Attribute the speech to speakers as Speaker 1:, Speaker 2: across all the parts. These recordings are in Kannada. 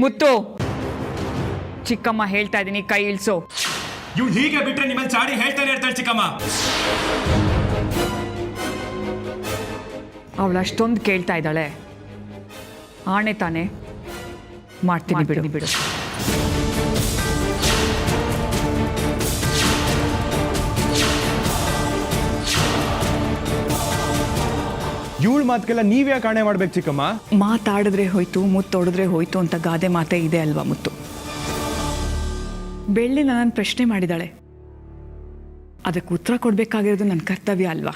Speaker 1: ಮುತ್ತು, ಚಿಕ್ಕಮ್ಮ ಹೇಳ್ತಾ ಇದ್ದೀನಿ, ಕೈ ಇಳಿಸು.
Speaker 2: ಇವ್ಳು ಹೀಗೆ ಬಿಟ್ರೆ ನಿಮ್ಮಲ್ಲಿ ಚಾಡಿ ಹೇಳ್ತಾನೆ ಇರ್ತಾಳೆ ಚಿಕ್ಕಮ್ಮ.
Speaker 1: ಅವಳು ಅಷ್ಟೊಂದು ಕೇಳ್ತಾ ಇದ್ದಾಳೆ, ಆಣೆ ತಾನೆ ಮಾಡ್ತೀನಿ, ಬಿಡು.
Speaker 2: ಇವಳು ಮಾತಕ್ಕೆಲ್ಲ ನೀವ್ಯಾಕೆ ಆಣೆ ಮಾಡ್ಬೇಕು ಚಿಕ್ಕಮ್ಮ?
Speaker 1: ಮಾತಾಡಿದ್ರೆ ಹೋಯ್ತು, ಮುತ್ತೊಡಿದ್ರೆ ಹೋಯ್ತು ಅಂತ ಗಾದೆ ಮಾತೇ ಇದೆ ಅಲ್ವಾ ಮುತ್ತು. ಬೆಳ್ಳಿ ನನ್ನ ಪ್ರಶ್ನೆ ಮಾಡಿದಾಳೆ, ಅದಕ್ಕೆ ಉತ್ತರ ಕೊಡಬೇಕಾಗಿರೋದು ನನ್ನ ಕರ್ತವ್ಯ ಅಲ್ವಾ?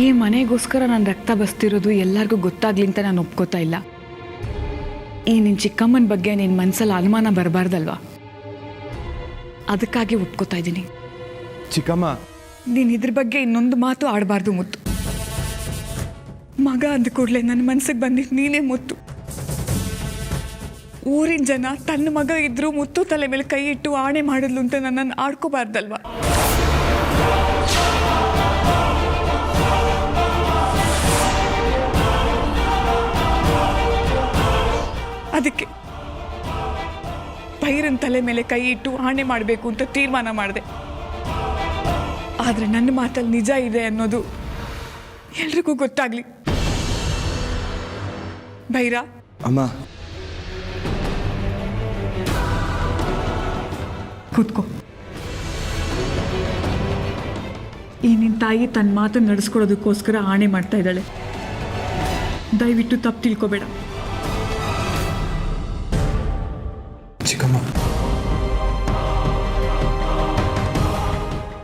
Speaker 1: ಈ ಮನೆಗೋಸ್ಕರ ನಾನು ರಕ್ತ ಬಸ್ತಿರೋದು ಎಲ್ಲರಿಗೂ ಗೊತ್ತಾಗ್ಲಿ ಅಂತ ನಾನು ಒಪ್ಕೋತಾ ಇಲ್ಲ. ಈ ನಿನ್ನ ಚಿಕ್ಕಮ್ಮನ ಬಗ್ಗೆ ನಿನ್ನ ಮನಸ್ಸಲ್ಲಿ ಅನುಮಾನ ಬರಬಾರ್ದಲ್ವಾ? ಅದಕ್ಕಾಗಿ ಒಪ್ಕೋತಾ ಇದ್ದೀನಿ.
Speaker 2: ಚಿಕ್ಕಮ್ಮ,
Speaker 1: ನೀನು ಇದ್ರ ಬಗ್ಗೆ ಇನ್ನೊಂದು ಮಾತು ಆಡಬಾರ್ದು ಮುತ್ತು. ಮಗ ಅಂದ ಕೂಡಲೇ ನನ್ನ ಮನಸ್ಸಿಗೆ ಬಂದಿದ್ದು ನೀನೇ ಮುತ್ತು. ಊರಿನ ಜನ ತನ್ನ ಮಗ ಇದ್ರೂ ಮುತ್ತು ತಲೆ ಮೇಲೆ ಕೈ ಇಟ್ಟು ಆಣೆ ಮಾಡಿದ್ಲು ಅಂತ ನನ್ನನ್ನು ಆಡ್ಕೋಬಾರ್ದಲ್ವಾ? ಅದಕ್ಕೆ ಭೈರನ್ ತಲೆ ಮೇಲೆ ಕೈ ಇಟ್ಟು ಆಣೆ ಮಾಡಬೇಕು ಅಂತ ತೀರ್ಮಾನ ಮಾಡಿದೆ. ಆದರೆ ನನ್ನ ಮಾತಲ್ಲಿ ನಿಜ ಇದೆ ಅನ್ನೋದು ಎಲ್ರಿಗೂ ಗೊತ್ತಾಗ್ಲಿ. ಭೈರ,
Speaker 2: ಅಮ್ಮ
Speaker 1: ಕೂತ್ಕೋ. ಈ ನಿನ್ನ ತಾಯಿ ತನ್ನ ಮಾತನ್ನು ನಡೆಸ್ಕೊಡೋದಕ್ಕೋಸ್ಕರ ಆಣೆ ಮಾಡ್ತಾ ಇದ್ದಾಳೆ. ದಯವಿಟ್ಟು ತಪ್ಪು ತಿಳ್ಕೊಬೇಡ.
Speaker 2: ಚಿಕ್ಕಮ್ಮ,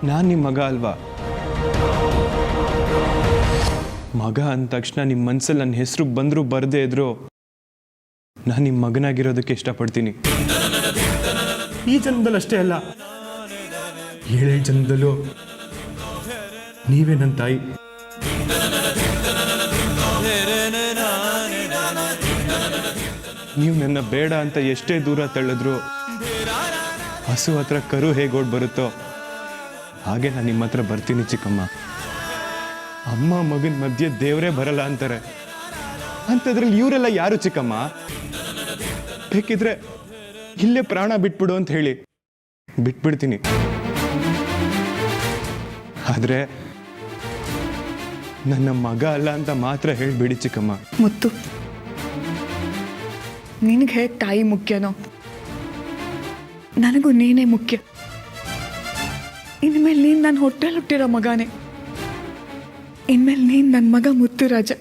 Speaker 2: ನಾನು ನಿಮ್ಮ ಮಗ ಅಲ್ವಾ? ಮಗ ಅಂದ ತಕ್ಷಣ ನಿಮ್ಮ ಮನಸ್ಸಲ್ಲಿ ನನ್ನ ಹೆಸರು ಬಂದರೂ ಬರದೇ ಇದ್ರು ನಾನು ನಿಮ್ಮ ಮಗನಾಗಿರೋದಕ್ಕೆ ಇಷ್ಟಪಡ್ತೀನಿ. ಈ ಜನ್ಮದಲ್ಲಿ ಅಷ್ಟೇ ಅಲ್ಲ, 7 ಜನ್ಮದಲ್ಲೂ ನೀವೇ ನನ್ನ ತಾಯಿ. ನೀವು ನನ್ನ ಬೇಡ ಅಂತ ಎಷ್ಟೇ ದೂರ ತಳ್ಳಿದ್ರು ಹಸು ಹತ್ರ ಕರು ಹೇಗೆ ಓಡ್ ಬರುತ್ತೋ ಹಾಗೆ ನಾನು ನಿಮ್ಮ ಹತ್ರ ಬರ್ತೀನಿ ಚಿಕ್ಕಮ್ಮ. ಅಮ್ಮ ಮಗನ ಮಧ್ಯೆ ದೇವರೇ ಬರಲ್ಲ ಅಂತಾರೆ, ಅಂಥದ್ರಲ್ಲಿ ಇವರೆಲ್ಲ ಯಾರು ಚಿಕ್ಕಮ್ಮ? ಬೇಕಿದ್ರೆ ಇಲ್ಲೇ ಪ್ರಾಣ ಬಿಟ್ಬಿಡು ಅಂತ ಹೇಳಿ ಬಿಟ್ಬಿಡ್ತೀನಿ. ಆದ್ರೆ ನನ್ನ ಮಗ ಅಲ್ಲ ಅಂತ ಮಾತ್ರ ಹೇಳ್ಬೇಡಿ ಚಿಕ್ಕಮ್ಮ.
Speaker 1: ಮುತ್ತು, ನಿನಗೆ ಹೇಗೆ ತಾಯಿ ಮುಖ್ಯನೋ ನನಗೂ ನೀನೇ ಮುಖ್ಯ. ಇನ್ಮೇಲೆ ನೀನು ನನ್ನ ಹೊಟ್ಟೆಲಿ ಹುಟ್ಟಿರೋ ಮಗನೇ. ಇನ್ಮೇಲೆ ನೀನು ನನ್ನ ಮಗ ಮುತ್ತು ರಾಜ.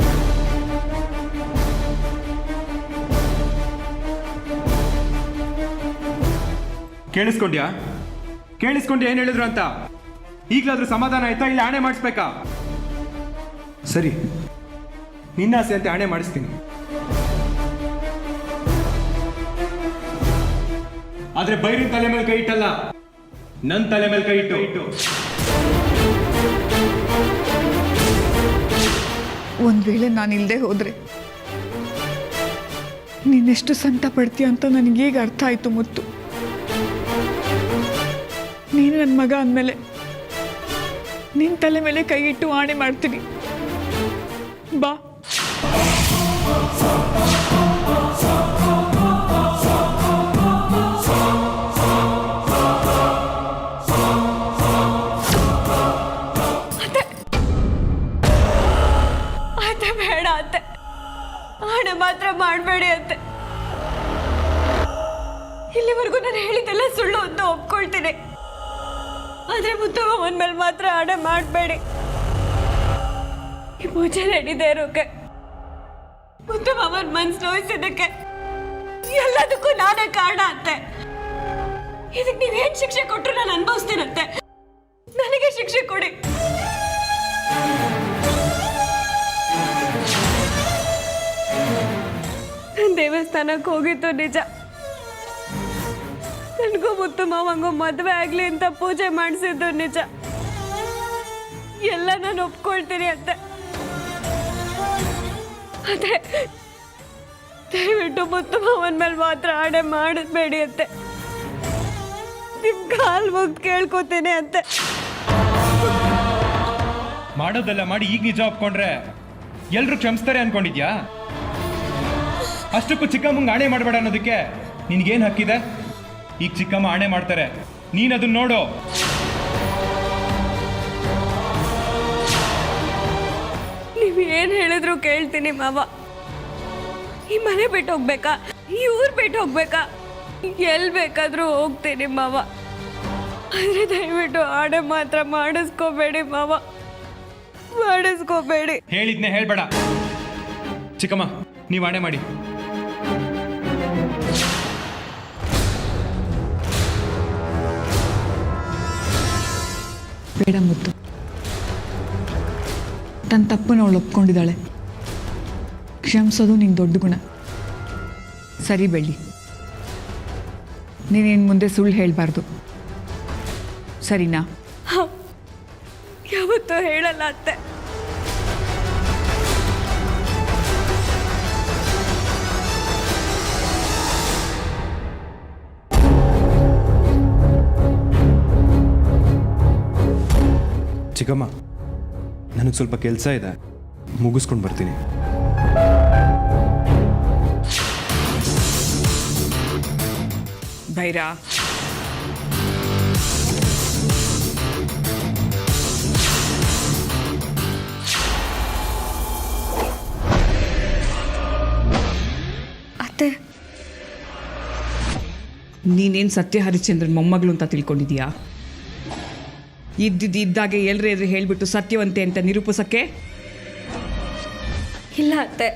Speaker 2: ಕೇಳಿಸ್ಕೊಂಡ್ಯಾ ಏನ್ ಹೇಳಿದ್ರು ಅಂತ? ಈಗಲಾದ್ರೂ ಸಮಾಧಾನ ಆಯ್ತಾ? ಇಲ್ಲ ಆಣೆ ಮಾಡಿಸ್ಬೇಕಾ? ಸರಿ, ನಿನ್ನ ಆಸೆ ಅಂತ ಆಣೆ ಮಾಡಿಸ್ತೀನಿ. ಆದ್ರೆ ಬೈರಿನ ತಲೆ ಮೇಲೆ ಕೈ ಇಟ್ಟಲ್ಲ, ನನ್ನ ತಲೆ ಮೇಲೆ ಕೈ ಇಟ್ಟು.
Speaker 1: ಒಂದು ವೇಳೆ ನಾನು ಇಲ್ಲದೆ ಹೋದ್ರೆ ನೀನೆಷ್ಟು ಸಂತ ಪಡ್ತೀಯ ಅಂತ ನನಗೀಗ ಅರ್ಥ ಆಯ್ತು ಮುತ್ತು. ನೀನು ನನ್ನ ಮಗ ಅಂದಮೇಲೆ ನಿನ್ನ ತಲೆ ಮೇಲೆ ಕೈ ಇಟ್ಟು ಆಣೆ ಮಾಡ್ತೀನಿ. ಬಾ.
Speaker 3: ಅತ್ತೆ ಬೇಡ ಅತ್ತೆ, ಆಣೆ ಮಾತ್ರ ಮಾಡಬೇಡಿ ಅತ್ತೆ. ಇಲ್ಲಿವರೆಗೂ ನಾನು ಹೇಳಿದ್ದೆಲ್ಲ ಸುಳ್ಳು ಅಂತ ಒಪ್ಕೊಳ್ತೀನಿ. ಆದ್ರೆ ಮುತ್ತಮ್ಮನ ಮೇಲೆ ಮಾತ್ರ ಆಣೆ ಮಾಡಬೇಡಿ. ಈ ಪೂಜೆ ನಡೀದೇ ಇರೋಕೆ, ಮುತ್ತಮ್ಮನ ಮನ್ಸು ನೋಯಿಸಿದ್ದಕ್ಕೆ ಎಲ್ಲದಕ್ಕೂ ನಾನೇ ಕಾರಣ ಅತ್ತೆ. ಇದಕ್ಕೆ ನೀವೇನ್ ಶಿಕ್ಷೆ ಕೊಟ್ಟರು ನಾನು ಅನುಭವಿಸ್ತೀನಂತೆ. ನನಗೆ ಶಿಕ್ಷೆ ಕೊಡಿ. ನಾನು ದೇವಸ್ಥಾನಕ್ಕೆ ಹೋಗಿತ್ತು ನಿಜ. ನನಗೂ ಮುತ್ತು ಮಾವಂಗೂ ಮದುವೆ ಆಗ್ಲಿ ಅಂತ ಪೂಜೆ ಮಾಡಿಸಿದ್ದು ನಿಜ. ಎಲ್ಲ ನಾನು ಒಪ್ಕೊಳ್ತೀನಿ ಅತ್ತೆ. ಆದ್ರೆ ದಯವಿಟ್ಟು ಮುತ್ತು ಮಾವನ ಮೇಲೆ ಮಾತ್ರ ಆಣೆ ಮಾಡಬೇಡಿ ಅತ್ತೆ. ನಿಮ್ ಕಾಲ್ ಮುಗ್ದು ಕೇಳ್ಕೊತೀನಿ ಅತ್ತೆ.
Speaker 2: ಮಾಡೋದೆಲ್ಲ ಮಾಡಿ ಈಗ ನಿಜ ಒಪ್ಕೊಂಡ್ರೆ ಎಲ್ರು ಕ್ಷಮಿಸ್ತಾರೆ ಅನ್ಕೊಂಡಿದ್ಯಾ?
Speaker 4: ಅಷ್ಟಕ್ಕೂ ಚಿಕ್ಕಮ್ಮಂಗೆ ಆಣೆ ಮಾಡಬೇಡ ಅನ್ನೋದಕ್ಕೆ ನಿನ್ಗೇನು ಹಕ್ಕಿದೆ? ಈಗ ಚಿಕ್ಕಮ್ಮ ಆಣೆ ಮಾಡ್ತಾರೆ, ನೀನು ಅದನ್ನ ನೋಡು.
Speaker 3: ನೀವು ಏನು ಹೇಳಿದ್ರು ಕೇಳ್ತೀನಿ ಮಾವ. ಈ ಮನೆ ಬಿಟ್ಟು ಹೋಗ್ಬೇಕಾ, ಈ ಊರು ಬಿಟ್ಟು ಹೋಗ್ಬೇಕಾ, ಎಲ್ಲಿ ಬೇಕಾದ್ರೂ ಹೋಗ್ತೀನಿ ಮಾವ. ಆದರೆ ದಯವಿಟ್ಟು ಆಣೆ ಮಾತ್ರ ಮಾಡಿಸ್ಕೋಬೇಡಿ ಮಾವ, ಮಾಡಿಸ್ಕೋಬೇಡಿ.
Speaker 4: ಹೇಳಿದ್ನೆ ಹೇಳ್ಬೇಡ. ಚಿಕ್ಕಮ್ಮ ನೀವು ಆಣೆ ಮಾಡಿ.
Speaker 1: ಬೇಡ ಮುತ್ತು, ತನ್ನ ತಪ್ಪನ್ನು ಅವಳು ಒಪ್ಕೊಂಡಿದ್ದಾಳೆ. ಕ್ಷಮಿಸೋದು ನಿನ್ನ ದೊಡ್ಡ ಗುಣ. ಸರಿ ಬೆಳ್ಳಿ, ನೀನೇನು ಮುಂದೆ ಸುಳ್ಳು ಹೇಳಬಾರ್ದು, ಸರಿನಾ?
Speaker 3: ಯಾವತ್ತೂ ಹೇಳಲ್ಲ ಅತ್ತೆ.
Speaker 2: ಚಿಕ್ಕಮ್ಮ, ನನಗೆ ಸ್ವಲ್ಪ ಕೆಲಸ ಇದೆ, ಮುಗಿಸ್ಕೊಂಡು ಬರ್ತೀನಿ.
Speaker 1: ಭೈರಾ,
Speaker 3: ಅತ್ತೆ,
Speaker 1: ನೀನೇನು ಸತ್ಯ ಹರಿಶ್ಚಂದ್ರನ್ ಮೊಮ್ಮಗಳು ಅಂತ ತಿಳ್ಕೊಂಡಿದ್ಯಾ? ಇದ್ದಾಗೆ ಎಲ್ಲರೇ ಎದುರು ಹೇಳಿಬಿಟ್ಟು ಸತ್ಯವಂತೆ ಅಂತ ನಿರೂಪಿಸಕ್ಕೆ?
Speaker 3: ಇಲ್ಲ ಅತ್ತೆ,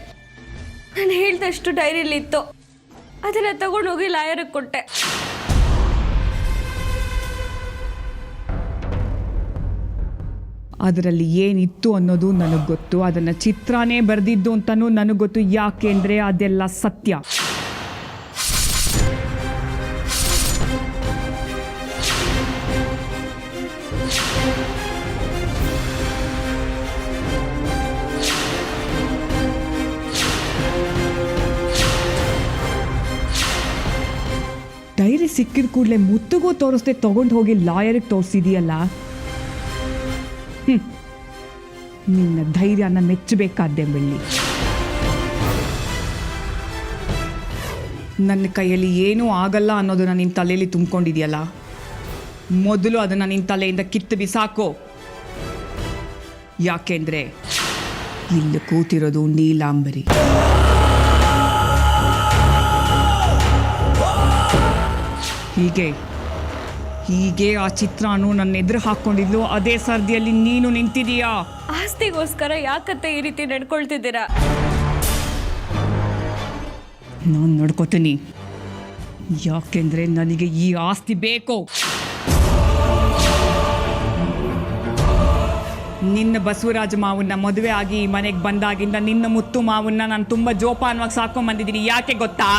Speaker 3: ನಾನು ಹೇಳ್ದಷ್ಟು ಡೈರಿಲಿತ್ತು, ಅದನ್ನು ತಗೊಂಡೋಗಿ ಲಾಯರಿಗೆ ಕೊಟ್ಟೆ.
Speaker 1: ಅದರಲ್ಲಿ ಏನಿತ್ತು ಅನ್ನೋದು ನನಗೆ ಗೊತ್ತು, ಅದನ್ನು ಚಿತ್ರಾನೇ ಬರೆದಿದ್ದು ಅಂತಲೂ ನನಗೆ ಗೊತ್ತು. ಯಾಕೆಂದರೆ ಅದೆಲ್ಲ ಸತ್ಯ. ಡೈರಿ ಸಿಕ್ಕಿದ ಕೂಡಲೇ ಮುತ್ತಿಗೂ ತೋರಿಸ್ದೆ ತಗೊಂಡು ಹೋಗಿ ಲಾಯರಿಗೆ ತೋರಿಸಿದೀಯಲ್ಲ, ನಿನ್ನ ಧೈರ್ಯನ ಮೆಚ್ಚಬೇಕಾದ್ದೆ ಬೆಳ್ಳಿ. ನನ್ನ ಕೈಯಲ್ಲಿ ಏನೂ ಆಗಲ್ಲ ಅನ್ನೋದನ್ನ ನಿನ್ನ ತಲೆಯಲ್ಲಿ ತುಂಬಿಕೊಂಡಿದೆಯಲ್ಲ, ಮೊದಲು ಅದನ್ನು ನಿನ್ನ ತಲೆಯಿಂದ ಕಿತ್ತು ಬಿಸಾಕೋ. ಯಾಕೆಂದರೆ ಇಲ್ಲಿ ಕೂತಿರೋದು ನೀಲಾಂಬರಿ. ಹೀಗೆ ಆ ಚಿತ್ರಾನು ನನ್ನ ಎದುರು ಹಾಕ್ಕೊಂಡಿದ್ಲು, ಅದೇ ಸರ್ದಿಯಲ್ಲಿ ನೀನು ನಿಂತಿದೀಯಾ.
Speaker 3: ಆಸ್ತಿಗೋಸ್ಕರ ಯಾಕತ್ತೆ ಈ ರೀತಿ ನಡ್ಕೊಳ್ತಿದ್ದೀರಾ?
Speaker 1: ನಾನು ನಡ್ಕೋತೀನಿ, ಯಾಕೆಂದ್ರೆ ನನಗೆ ಈ ಆಸ್ತಿ ಬೇಕು. ನಿನ್ನ ಬಸವರಾಜ ಮಾವನ್ನ ಮದುವೆ ಆಗಿ ಈ ಮನೆಗೆ ಬಂದಾಗಿಂದ ನಿನ್ನ ಮುತ್ತು ಮಾವನ್ನ ನಾನು ತುಂಬ ಜೋಪಾನವಾಗಿ ಸಾಕೊಂಡ್ ಬಂದಿದ್ದೀನಿ. ಯಾಕೆ ಗೊತ್ತಾ?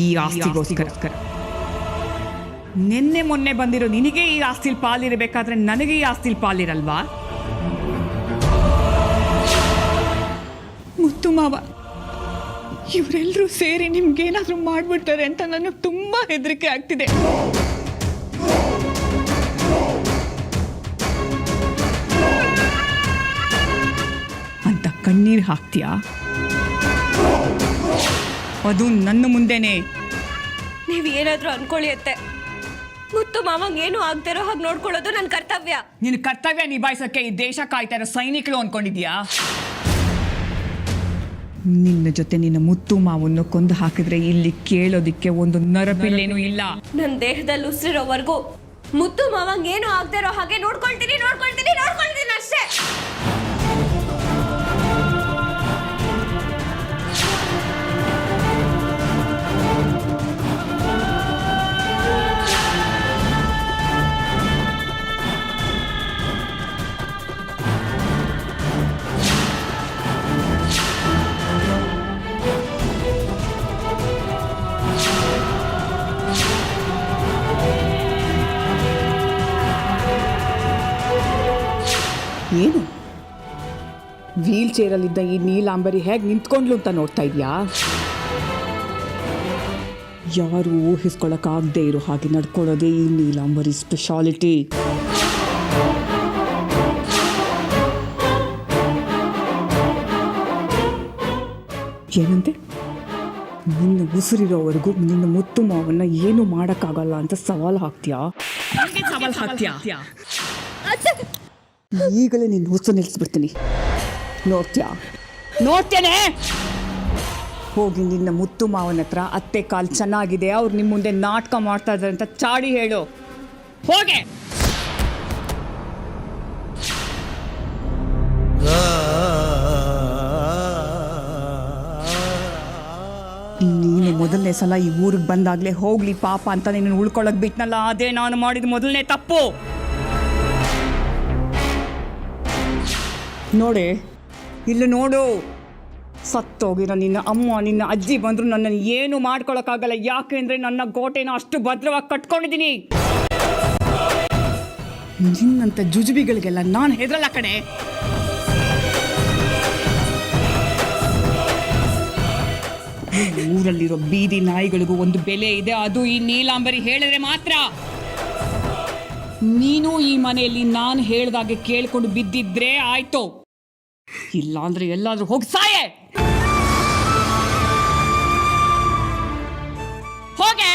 Speaker 1: ಈ ಆಸ್ತಿಗೋಸ್ಕರ. ನಿನ್ನೆ ಮೊನ್ನೆ ಬಂದಿರೋ ನಿನಗೆ ಈ ಆಸ್ತಿಲ್ ಪಾಲಿರಬೇಕಾದ್ರೆ ನನಗೆ ಈ ಆಸ್ತಿಲ್ ಪಾಲಿರಲ್ವಾ? ಮುತ್ತು ಮಾವ ಇವರೆಲ್ಲರೂ ಸೇರಿ ನಿಮ್ಗೇನಾದ್ರೂ ಮಾಡ್ಬಿಡ್ತಾರೆ ಅಂತ ನನಗೆ ತುಂಬಾ ಹೆದರಿಕೆ ಆಗ್ತಿದೆ. ಅಂತ ಕಣ್ಣೀರು ಹಾಕ್ತೀಯಾ? ಅದು ನನ್ನ ಮುಂದೆನೆ.
Speaker 3: ನೀವು ಏನಾದರೂ ಅನ್ಕೊಳ್ಳಿ ಅತ್ತೆ, ಮುತ್ತು ಮಾವಂಗೆ ಏನು ಆಗ್ತಿರೋ ಹಾಗೆ ನೋಡ್ಕೊಳ್ಳೋದು ನನ್ನ ಕರ್ತವ್ಯ.
Speaker 1: ನಿನ್ನ ಕರ್ತವ್ಯ ನಿಭಾಯಿಸೋಕೆ ಈ ದೇಶ ಕಾಯ್ತಾ ಇರೋ ಸೈನಿಕರು ಅನ್ಕೊಂಡಿದ್ಯಾ? ನಿನ್ನ ಜೊತೆ ನಿನ್ನ ಮುತ್ತು ಮಾವನ್ನು ಕೊಂದು ಹಾಕಿದ್ರೆ ಇಲ್ಲಿ ಕೇಳೋದಿಕ್ಕೆ ಒಂದು ನರಪಿಲ್ಲೇನೂ ಇಲ್ಲ.
Speaker 3: ನನ್ನ ದೇಹದಲ್ಲಿ ಉಸಿರಿರೋವರೆಗೂ ಮುತ್ತು ಮಾವಂಗೆ ಏನು ಆಗ್ತಿರೋ ಹಾಗೆ ನೋಡ್ಕೊಳ್ತೀನಿ ಅಷ್ಟೇ.
Speaker 1: ಏನು ವೀಲ್ ಚೇರಲ್ಲಿದ್ದ ಈ ನೀಲಾಂಬರಿ ಹೇಗೆ ನಿಂತ್ಕೊಂಡ್ಲು ಅಂತ ನೋಡ್ತಾ ಇದೆಯಾ? ಯಾರು ಊಹಿಸ್ಕೊಳಕ್ಕಾಗದೇ ಇರೋ ಹಾಗೆ ನಡ್ಕೊಳ್ಳೋದೇ ಈ ನೀಲಾಂಬರಿ ಸ್ಪೆಷಾಲಿಟಿ. ಏನಂತೆ? ನಿನ್ನ ಉಸಿರಿರೋವರೆಗೂ ನಿನ್ನ ಮುತ್ತು ಮಾವನ್ನ ಏನು ಮಾಡೋಕ್ಕಾಗಲ್ಲ ಅಂತ ಸವಾಲು ಹಾಕ್ತೀಯಾ? ಈಗಲೇ ನಿನ್ನ ಉಸಿರು ನಿಲ್ಲಿಸ್ಬಿಡ್ತೀನಿ. ನೋಡ್ತೇನೆ. ಹೋಗಿ ನಿನ್ನ ಮುತ್ತು ಮಾವನ ಹತ್ರ ಅತ್ತೆ ಕಾಲು ಚೆನ್ನಾಗಿದೆ, ಅವ್ರು ನಿಮ್ಮ ಮುಂದೆ ನಾಟಕ ಮಾಡ್ತಾ ಇದ್ದಾರೆ ಅಂತ ಚಾಡಿ ಹೇಳು. ಹೋಗೆ. ನೀನು ಮೊದಲನೇ ಸಲ ಈ ಊರಿಗೆ ಬಂದಾಗಲೇ ಹೋಗ್ಲಿ ಪಾಪ ಅಂತ ನೀನು ಉಳ್ಕೊಳ್ಳೋಕೆ ಬಿಟ್ನಲ್ಲ, ಅದೇ ನಾನು ಮಾಡಿದ ಮೊದಲನೇ ತಪ್ಪು. ನೋಡಿ, ಇಲ್ಲಿ ನೋಡು, ಸತ್ತೋಗಿರೋ ನಿನ್ನ ಅಮ್ಮ ನಿನ್ನ ಅಜ್ಜಿ ಬಂದರೂ ನನ್ನನ್ನು ಏನು ಮಾಡ್ಕೊಳಕ್ಕಾಗಲ್ಲ. ಯಾಕೆಂದರೆ ನನ್ನ ಗೋಟೆನ ಅಷ್ಟು ಭದ್ರವಾಗಿ ಕಟ್ಕೊಂಡಿದ್ದೀನಿ. ನಿನ್ನಂಥ ಜುಜುಬಿಗಳಿಗೆಲ್ಲ ನಾನು ಹೆದರಲ್ಲ ಕಣೆ. ಊರಲ್ಲಿರೋ ಬೀದಿ ನಾಯಿಗಳಿಗೂ ಒಂದು ಬೆಲೆ ಇದೆ, ಅದು ಈ ನೀಲಾಂಬರಿ ಹೇಳಿದ್ರೆ ಮಾತ್ರ. ನೀನು ಈ ಮನೆಯಲ್ಲಿ ನಾನು ಹೇಳ್ದಾಗೆ ಕೇಳ್ಕೊಂಡು ಬಿದ್ದಿದ್ರೆ ಆಯ್ತು, ಇಲ್ಲಾಂದ್ರೆ ಎಲ್ಲಾದ್ರೂ ಹೋಗಿ ಸಾಯೆ. ಹೋಗೆ.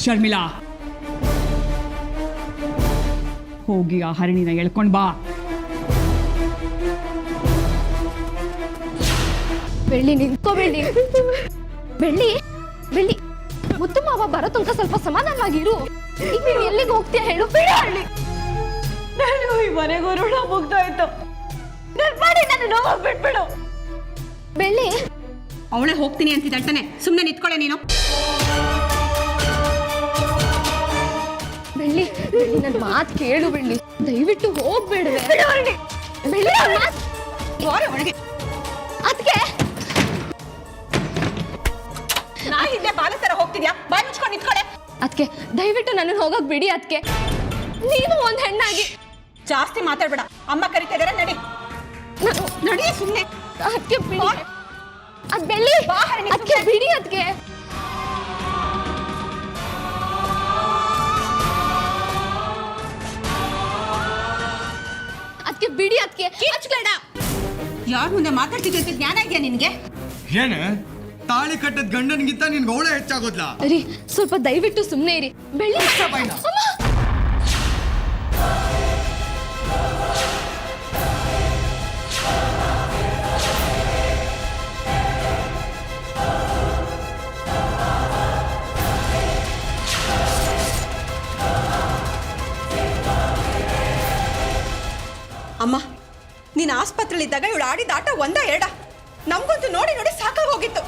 Speaker 1: ಶರ್ಮಿಳಾ, ಹೋಗಿ ಆ ಹರಣಿನ ಎಳ್ಕೊಂಡ್ ಬಾ.
Speaker 5: ಬೆಳ್ಳಿ ನಿಂತ್ಕೋ. ಬೆಳ್ಳಿ ಮುತ್ತು ಮಾವ ಬರೋ ತನಕ ಸ್ವಲ್ಪ ಸಮಾಧಾನವಾಗಿರು. ಈಗ ನೀನು ಎಲ್ಲಿಗೆ ಹೋಗ್ತೀಯ ಹೇಳು?
Speaker 3: ನಾನು ಈ ಮನೆಗೂ ಋಣ ಮುಗ್ದೋಯ್ತು. ನನ್ನ ಮಾಡಿ ನನ್ನ ನೋವು ಬಿಟ್ಬಿಡು.
Speaker 5: ಬೆಳ್ಳಿ,
Speaker 6: ಅವಳೇ ಹೋಗ್ತೀನಿ ಅಂತಿದ್ದಾಳ್ತಾನೆ, ಸುಮ್ಮನೆ ನಿಂತ್ಕೊಳ್ಳೆ ನೀನು.
Speaker 5: ಬೆಳ್ಳಿ ನನ್ನ ಮಾತು ಕೇಳು. ಬೆಳ್ಳಿ ದಯವಿಟ್ಟು ಹೋಗ್ಬೇಡ್ವೆ. ಬೆಳ್ಳಿ
Speaker 6: ಒಳಗೆ
Speaker 5: ಅದಕ್ಕೆ
Speaker 6: ನಾ ಹಿಂದೆ ಬಾಲ ತರ ಹೋಗ್ತಿದ್ಯಾ? ಬಾಯಿ ಮುಚ್ಕೊಂಡು ನಿಂತ್ಕೊಳ್ಳೆ.
Speaker 5: ಅದಕ್ಕೆ ದಯವಿಟ್ಟು ನನ್ನನ್ನು ಹೋಗಕ್ ಬಿಡಿ. ಅದಕ್ಕೆ ನೀನು ಒಂದು ಹೆಣ್ಣಾಗಿ
Speaker 6: ಜಾಸ್ತಿ ಮಾತಾಡ್ಬೇಡ. ಅಮ್ಮ ಕರಿತಾ ಇದಾರೆ, ನಡಿ. ನಡಿ ಸುಮ್ಮನೆ.
Speaker 5: ಅದಕ್ಕೆ ಬಿಡಿ. ಅದ್ ಬೆಳ್ಳಿ ಅದಕ್ಕೆ ಬಿಡಿ. ಅದಕ್ಕೆ ಅದಕ್ಕೆ ಬಿಡಿ. ಅದಕ್ಕೆ
Speaker 6: ಕಿಚ್ಬೇಡ. ಯಾರ ಮುಂದೆ ಮಾತಾಡ್ತಿದ್ದೆ ಅಂತ ಜ್ಞಾನ ಇದೆಯಾ ನಿನ್ಗೆ?
Speaker 2: ಏನ ತಾಳಿ ಕಟ್ಟದ ಗಂಡನಿಗಿಂತ ನಿನ್ಗೆ ಅವಳೇ ಹೆಚ್ಚಾಗೋದ್ಲಾ?
Speaker 5: ರೀ, ಸ್ವಲ್ಪ ದಯವಿಟ್ಟು ಸುಮ್ಮನೆ ಇರಿ. ಬೆಳ್ಳಿ
Speaker 6: ಅಮ್ಮ, ನೀನು ಆಸ್ಪತ್ರೆಲಿದ್ದಾಗ ಇವಳು ಆಡಿದ ಆಟ ಒಂದ ಎರಡ? ನಮ್ಗಂತೂ ನೋಡಿ ನೋಡಿ ಸಾಕಾಗಿ ಹೋಗಿತ್ತು.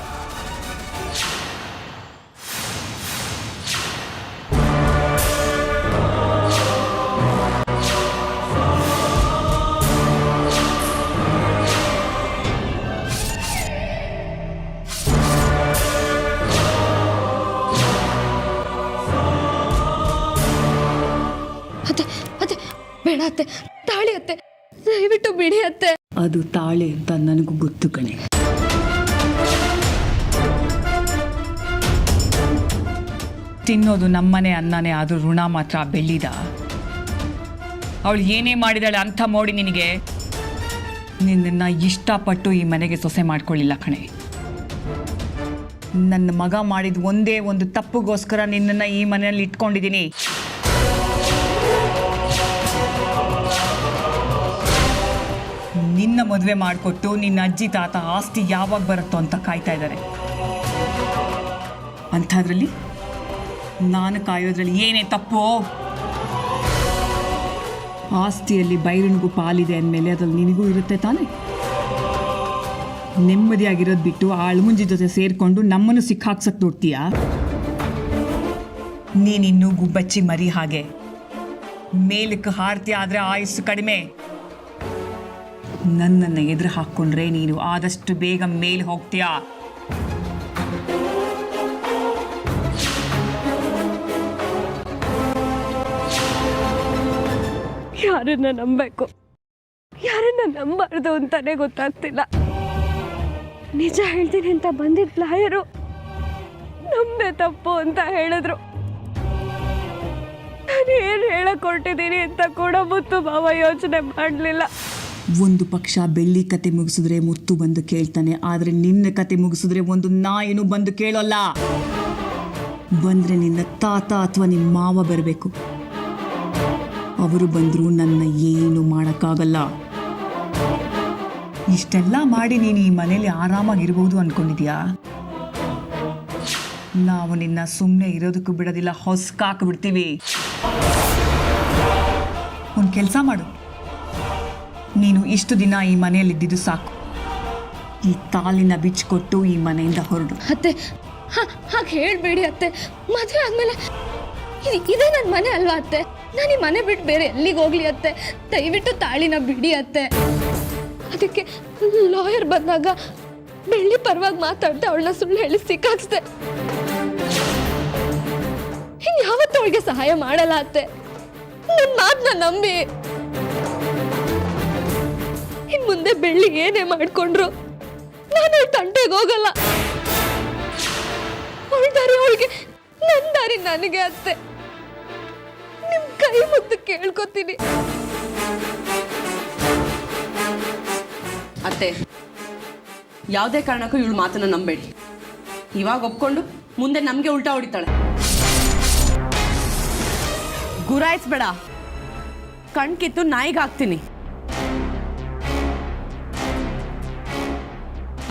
Speaker 5: ಅತ್ತೆ ಬೇಡ ಅತ್ತೆ, ತಾಳಿ ಅತ್ತೆ, ದಯವಿಟ್ಟು ಬಿಡಿ ಅತ್ತೆ.
Speaker 1: ಅದು ತಾಳೆ ಅಂತ ನನಗೂ ಗೊತ್ತು ಕಣೆ. ತಿನ್ನೋದು ನಮ್ಮನೆ ಅನ್ನನೇ, ಆದ್ರೂ ಋಣ ಮಾತ್ರ ಬೆಳ್ಳಿದ. ಅವಳು ಏನೇ ಮಾಡಿದಾಳೆ ಅಂತ ಮೋಡಿ ನಿನಗೆ ನಿನ್ನನ್ನು ಇಷ್ಟಪಟ್ಟು ಈ ಮನೆಗೆ ಸೊಸೆ ಮಾಡ್ಕೊಳ್ಳಿಲ್ಲ ಕಣೆ. ನನ್ನ ಮಗ ಮಾಡಿದ ಒಂದೇ ಒಂದು ತಪ್ಪುಗೋಸ್ಕರ ನಿನ್ನನ್ನು ಈ ಮನೆಯಲ್ಲಿ ಇಟ್ಕೊಂಡಿದ್ದೀನಿ. ನಿನ್ನ ಮದುವೆ ಮಾಡಿಕೊಟ್ಟು ನಿನ್ನ ಅಜ್ಜಿ ತಾತ ಆಸ್ತಿ ಯಾವಾಗ ಬರುತ್ತೋ ಅಂತ ಕಾಯ್ತಾ ಇದ್ದಾರೆ. ಅಂಥದ್ರಲ್ಲಿ ನಾನು ಕಾಯೋದ್ರಲ್ಲಿ ಏನೇ ತಪ್ಪು? ಆಸ್ತಿಯಲ್ಲಿ ಬೈರನಿಗೂ ಪಾಲಿದೆ ಅಂದಮೇಲೆ ಅದ್ರಲ್ಲಿ ನಿನಗೂ ಇರುತ್ತೆ ತಾನೇ. ನೆಮ್ಮದಿಯಾಗಿರೋದು ಬಿಟ್ಟು ಆ ಅಳ್ಮುಂಜಿ ಜೊತೆ ಸೇರಿಕೊಂಡು ನಮ್ಮನ್ನು ಸಿಕ್ಕಾಕ್ಸಕ್ಕೆ ನೋಡ್ತೀಯಾ? ನೀನಿನ್ನೂ ಗುಬ್ಬಚ್ಚಿ ಮರಿ ಹಾಗೆ ಮೇಲಕ್ಕೆ ಹಾರ್ತಿ ಆದರೆ ಆಯುಸ್ಸು ಕಡಿಮೆ. ನನ್ನನ್ನು ಎದುರು ಹಾಕ್ಕೊಂಡ್ರೆ ನೀನು ಆದಷ್ಟು ಬೇಗ ಮೇಲೆ ಹೋಗ್ತೀಯಾ.
Speaker 3: ಯಾರನ್ನ ನಂಬಬೇಕು, ಯಾರನ್ನ ನಂಬಾರ್ದು ಅಂತಾನೆ ಗೊತ್ತಾಗ್ತಿಲ್ಲ. ನಿಜ ಹೇಳ್ತೀನಿ ಅಂತ ಬಂದಿದ್ದ ಲಾಯರು ನಮ್ದೇ ತಪ್ಪು ಅಂತ ಹೇಳಿದ್ರು. ಏನು ಹೇಳಕ್ ಹೊರಟಿದ್ದೀನಿ ಅಂತ ಕೂಡ ಮುತ್ತು ಮಾವ ಯೋಚನೆ ಮಾಡಲಿಲ್ಲ.
Speaker 1: ಒಂದು ಪಕ್ಷ ಬೆಳ್ಳಿ ಕತೆ ಮುಗಿಸಿದ್ರೆ ಮುತ್ತು ಬಂದು ಕೇಳ್ತಾನೆ, ಆದರೆ ನಿನ್ನ ಕತೆ ಮುಗಿಸಿದ್ರೆ ಒಂದು ನಾಯಿನೂ ಬಂದು ಕೇಳೋಲ್ಲ. ಬಂದ್ರೆ ನಿನ್ನ ತಾತ ಅಥವಾ ನಿಮ್ಮ ಮಾವ ಬರಬೇಕು. ಅವರು ಬಂದರೂ ನನ್ನ ಏನು ಮಾಡೋಕ್ಕಾಗಲ್ಲ. ಇಷ್ಟೆಲ್ಲ ಮಾಡಿ ನೀನು ಈ ಮನೇಲಿ ಆರಾಮಾಗಿರ್ಬೋದು ಅನ್ಕೊಂಡಿದ್ಯಾ? ನಾವು ನಿನ್ನ ಸುಮ್ಮನೆ ಇರೋದಕ್ಕೂ ಬಿಡೋದಿಲ್ಲ, ಹೊಸ್ಕಾಕ್ಬಿಡ್ತೀವಿ. ಒಂದು ಕೆಲಸ ಮಾಡು, ನೀನು ಇಷ್ಟು ದಿನ ಈ ಮನೆಯಲ್ಲಿದ್ದಿದ್ದು ಸಾಕು. ಈ ತಾಲಿನ ಬಿಚ್ಚಿಕೊಟ್ಟು ಈ ಮನೆಯಿಂದ ಹೊರಡು.
Speaker 5: ಅತ್ತೆ ಹಾಗೆ ಹೇಳ್ಬೇಡಿ ಅತ್ತೆ. ಮದುವೆ ಆದ್ಮೇಲೆ ಇದೇ ನನ್ನ ಮನೆ ಅಲ್ವಾ ಅತ್ತೆ? ನಾನು ಈ ಮನೆ ಬಿಟ್ಟು ಬೇರೆ ಎಲ್ಲಿಗೆ ಹೋಗ್ಲಿ ಅತ್ತೆ? ದಯವಿಟ್ಟು ತಾಳಿನ ಬಿಡಿ ಅತ್ತೆ. ಅದಕ್ಕೆ ಲಾಯರ್ ಬಂದಾಗ ಬೆಳ್ಳಿ ಪರವಾಗಿ ಮಾತಾಡ್ದೆ ಅವಳನ್ನ ಸುಳ್ಳು ಹೇಳಿ ಸಿಕ್ಕಾಕ್ಸ್ದೆ. ಇನ್ಯಾವತ್ತೂ ಅವಳಿಗೆ ಸಹಾಯ ಮಾಡಲ್ಲ ಅತ್ತೆ. ನನ್ನ ಮಾತನ್ನ ನಂಬಿ. ಇನ್ ಮುಂದೆ ಬೆಳ್ಳಿ ಏನೇ ಮಾಡ್ಕೊಂಡ್ರು ನಾನು ತಂಟೆಗೆ ಹೋಗಲ್ಲ. ಅವಳ ದಾರಿ ಅವಳಿಗೆ, ನನ್ನ ದಾರಿ ನನಗೆ ಅತ್ತೆ. ನಿಮ್ ಕೈ ಮುದ್ದು ಕೇಳ್ಕೊತೀನಿ
Speaker 7: ಅತ್ತೆ. ಯಾವುದೇ ಕಾರಣಕ್ಕೂ ಇವಳು ಮಾತನ್ನ ನಂಬೇಡಿ. ಇವಾಗ ಒಪ್ಕೊಂಡು ಮುಂದೆ ನಮಗೆ ಉಲ್ಟಾ ಹೊಡಿತಾಳೆ. ಗುರಾಯಿಸ್ಬೇಡ, ಕಣ್ಕಿತ್ತು ನಾಯಿಗೆ ಹಾಕ್ತೀನಿ.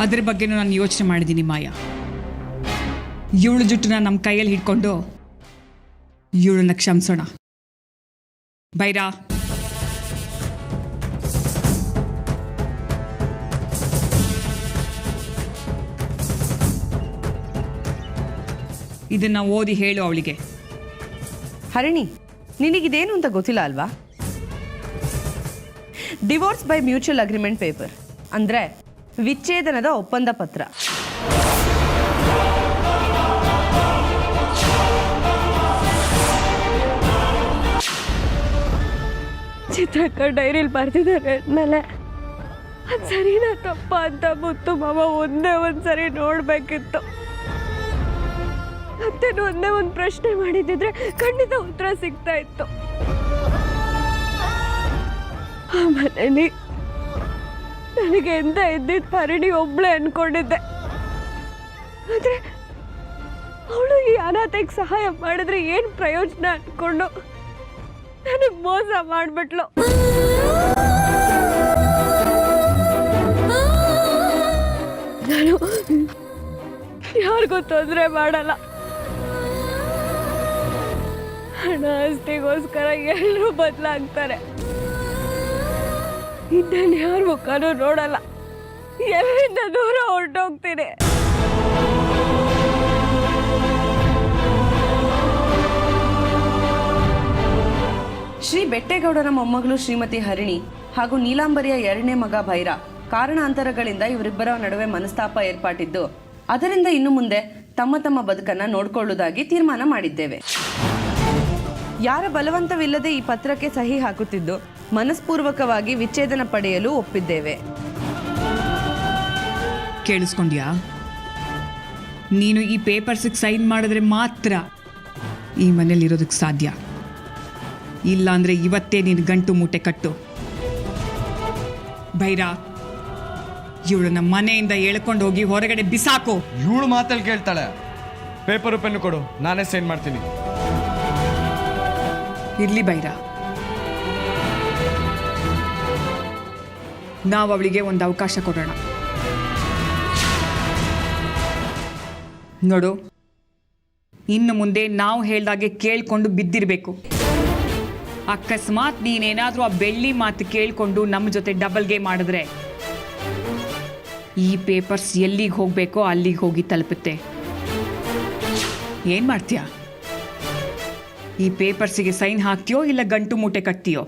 Speaker 1: ಅದ್ರ ಬಗ್ಗೆನೂ ನಾನು ಯೋಚನೆ ಮಾಡಿದ್ದೀನಿ ಮಾಯಾ. ಇವಳು ಜುಟ್ಟನ್ನ ನಮ್ಮ ಕೈಯಲ್ಲಿ ಹಿಡ್ಕೊಂಡು ಇವಳನ್ನ ಕ್ಷಮಿಸೋಣ. ಬೈರಾ, ಇದನ್ನ ಓದಿ ಹೇಳು ಅವಳಿಗೆ.
Speaker 7: ಹರಿಣಿ, ನಿನಗಿದೇನು ಅಂತ ಗೊತ್ತಿಲ್ಲ ಅಲ್ವಾ? Divorce by mutual agreement paper ಅಂದ್ರೆ ವಿಚ್ಛೇದನದ ಒಪ್ಪಂದ ಪತ್ರ.
Speaker 3: ಚಿತ್ರಕ್ಕ ಡೈರಿಲಿ ಬರ್ತಿದ್ದಾರೆ ಅಂದಮೇಲೆ ಅದು ಸರಿನಾ ತಪ್ಪ ಅಂತ ಮುತ್ತು ಮಾವ ಒಂದ್ಸರಿ ನೋಡ್ಬೇಕಿತ್ತು. ಮತ್ತೇನು ಒಂದು ಪ್ರಶ್ನೆ ಮಾಡಿದ್ದಿದ್ರೆ ಖಂಡಿತ ಉತ್ತರ ಸಿಗ್ತಾ ಇತ್ತು. ಆ ಮನೇಲಿ ನನಗೆ ಎಂತ ಇದ್ದಿದ್ದು ಹರಿಣಿ ಒಬ್ಳೆ ಅನ್ಕೊಂಡಿದ್ದೆ. ಆದ್ರೆ ಅವಳು ಈ ಅನಾಥೆಗೆ ಸಹಾಯ ಮಾಡಿದ್ರೆ ಏನು ಪ್ರಯೋಜನ ಅನ್ಕೊಂಡು ನನಗೆ ಮೋಸ ಮಾಡ್ಬಿಟ್ಲು. ನಾನು ಯಾರಿಗೂ ತೊಂದರೆ ಮಾಡಲ್ಲ. ಹಣ ಆಸ್ತಿಗೋಸ್ಕರ ಎಲ್ಲರೂ ಬದಲಾಗ್ತಾರೆ. ಇನ್ನೇನು ಯಾರ ಮುಖನೂ ನೋಡಲ್ಲ. ಎಲ್ಲಿಂದ ದೂರ ಹೊರಟೋಗ್ತೀನಿ.
Speaker 7: ಶ್ರೀ ಬೆಟ್ಟೇಗೌಡರ ಮೊಮ್ಮಗಳು ಶ್ರೀಮತಿ ಹರಿಣಿ ಹಾಗೂ ನೀಲಾಂಬರಿಯ ಎರಡನೇ ಮಗ ಭೈರ ಕಾರಣಾಂತರಗಳಿಂದ ಇವರಿಬ್ಬರ ನಡುವೆ ಮನಸ್ತಾಪ ಏರ್ಪಟ್ಟಿದ್ದು, ಅದರಿಂದ ಇನ್ನು ಮುಂದೆ ತಮ್ಮ ತಮ್ಮ ಬದುಕನ್ನ ನೋಡ್ಕೊಳ್ಳುವುದಾಗಿ ತೀರ್ಮಾನ ಮಾಡಿದ್ದೇವೆ. ಯಾರ ಬಲವಂತವಿಲ್ಲದೆ ಈ ಪತ್ರಕ್ಕೆ ಸಹಿ ಹಾಕುತ್ತಿದ್ದು ಮನಸ್ಪೂರ್ವಕವಾಗಿ ವಿಚ್ಛೇದನ ಪಡೆಯಲು ಒಪ್ಪಿದ್ದೇವೆ.
Speaker 1: ಕೇಳಿಸ್ಕೊಂಡ್ಯಾ? ನೀನು ಈ ಪೇಪರ್ಸಿಗೆ ಸೈನ್ ಮಾಡಿದ್ರೆ ಮಾತ್ರ ಈ ಮನೇಲಿ ಇರೋದಕ್ಕೆ ಸಾಧ್ಯ. ಇಲ್ಲ ಅಂದ್ರೆ ಇವತ್ತೇ ನೀನು ಗಂಟು ಮೂಟೆ ಕಟ್ಟು. ಭೈರಾ, ಇವಳನ್ನ ಮನೆಯಿಂದ ಎಳ್ಕೊಂಡು ಹೋಗಿ ಹೊರಗಡೆ ಬಿಸಾಕು.
Speaker 2: ಇವಳು ಮಾತಲ್ಲಿ ಕೇಳ್ತಾಳೆ. ಪೇಪರು ಪೆನ್ನು ಕೊಡು, ನಾನೇ ಸೈನ್ ಮಾಡ್ತೀನಿ.
Speaker 1: ಇರ್ಲಿ ಭೈರಾ, ನಾವು ಅವಳಿಗೆ ಒಂದು ಅವಕಾಶ ಕೊಡೋಣ. ನೋಡು, ಇನ್ನು ಮುಂದೆ ನಾವು ಹೇಳ್ದಾಗೆ ಕೇಳ್ಕೊಂಡು ಬಿದ್ದಿರಬೇಕು. ಅಕಸ್ಮಾತ್ ನೀನೇನಾದರೂ ಆ ಬೆಳ್ಳಿ ಮಾತು ಕೇಳಿಕೊಂಡು ನಮ್ಮ ಜೊತೆ ಡಬಲ್ ಗೇಮ್ ಮಾಡಿದ್ರೆ ಈ ಪೇಪರ್ಸ್ ಎಲ್ಲಿಗೆ ಹೋಗಬೇಕೋ ಅಲ್ಲಿಗೆ ಹೋಗಿ ತಲುಪುತ್ತೆ. ಏನು ಮಾಡ್ತೀಯಾ? ಈ ಪೇಪರ್ಸಿಗೆ ಸೈನ್ ಹಾಕ್ತೀಯೋ ಇಲ್ಲ ಗಂಟು ಮೂಟೆ ಕಟ್ತೀಯೋ?